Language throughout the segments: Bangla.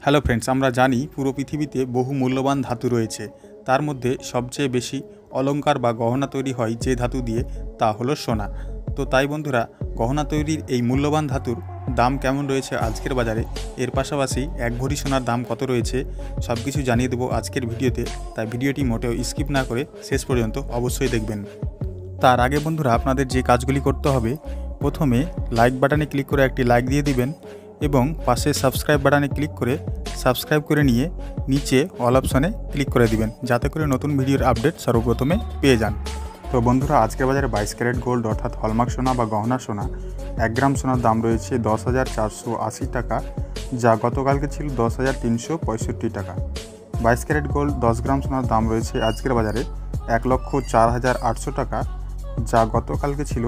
হ্যালো ফ্রেন্ডস, আমরা জানি পুরো পৃথিবীতে বহু মূল্যবান ধাতু রয়েছে। তার মধ্যে সবচেয়ে বেশি অলংকার বা গহনা তৈরি হয় যে ধাতু দিয়ে, তা হলো সোনা। তো তাই বন্ধুরা, গহনা তৈরির এই মূল্যবান ধাতুর দাম কেমন রয়েছে আজকের বাজারে, এর পাশাপাশি এক ভরি সোনার দাম কত রয়েছে, সব কিছু জানিয়ে দেবো আজকের ভিডিওতে। তাই ভিডিওটি মোটেও স্কিপ না করে শেষ পর্যন্ত অবশ্যই দেখবেন। তার আগে বন্ধুরা, আপনাদের যে কাজগুলি করতে হবে, প্রথমে লাইক বাটনে ক্লিক করে একটি লাইক দিয়ে দিবেন এবং পাশে সাবস্ক্রাইব বাটনে ক্লিক করে সাবস্ক্রাইব করে নিয়ে নিচে অল অপশনে ক্লিক করে দিবেন, যাতে করে নতুন ভিডিওর আপডেট সর্বপ্রথমে পেয়ে যান। তো বন্ধুরা, আজকের বাজারে 22 ক্যারেট গোল্ড অর্থাৎ হলমার্ক সোনা বা গহনা সোনা 1 গ্রাম সোনার দাম রয়েছে 10,480 টাকা, যা গতকালকে ছিল 10,365 টাকা। 22 ক্যারেট গোল্ড 10 গ্রাম সোনার দাম রয়েছে আজকের বাজারে 1,04,800 টাকা, যা গতকালকে ছিল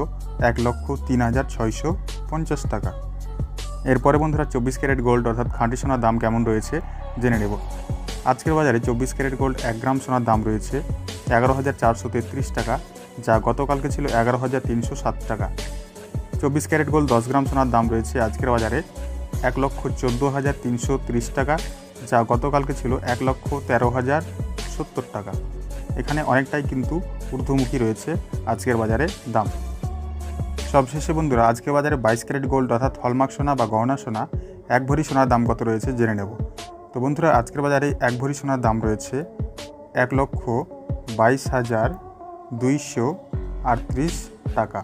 1,03,650 টাকা। এরপরে বন্ধুরা, 24 ক্যারেট গোল্ড অর্থাৎ খাঁটি সোনার দাম কেমন রয়েছে জেনে নেব। আজকের বাজারে 24 ক্যারেট গোল্ড 1 গ্রাম সোনার দাম রয়েছে 11,433 টাকা, যা গতকালকে ছিল 11,307 টাকা। 24 ক্যারেট গোল্ড 10 গ্রাম সোনার দাম রয়েছে আজকের বাজারে 1,14,330 টাকা, যা গতকালকে ছিল 1,13,070 টাকা। এখানে অনেকটাই কিন্তু ঊর্ধ্বমুখী রয়েছে আজকের বাজারে দাম। সবশেষে বন্ধুরা, আজকের বাজারে 22 ক্যারেট গোল্ড অর্থাৎ হলমার্ক সোনা বা গহনা সোনা এক ভরি সোনার দাম কত রয়েছে জেনে নেব। তো বন্ধুরা, আজকের বাজারে এক ভরি সোনার দাম রয়েছে 1,22,238 টাকা।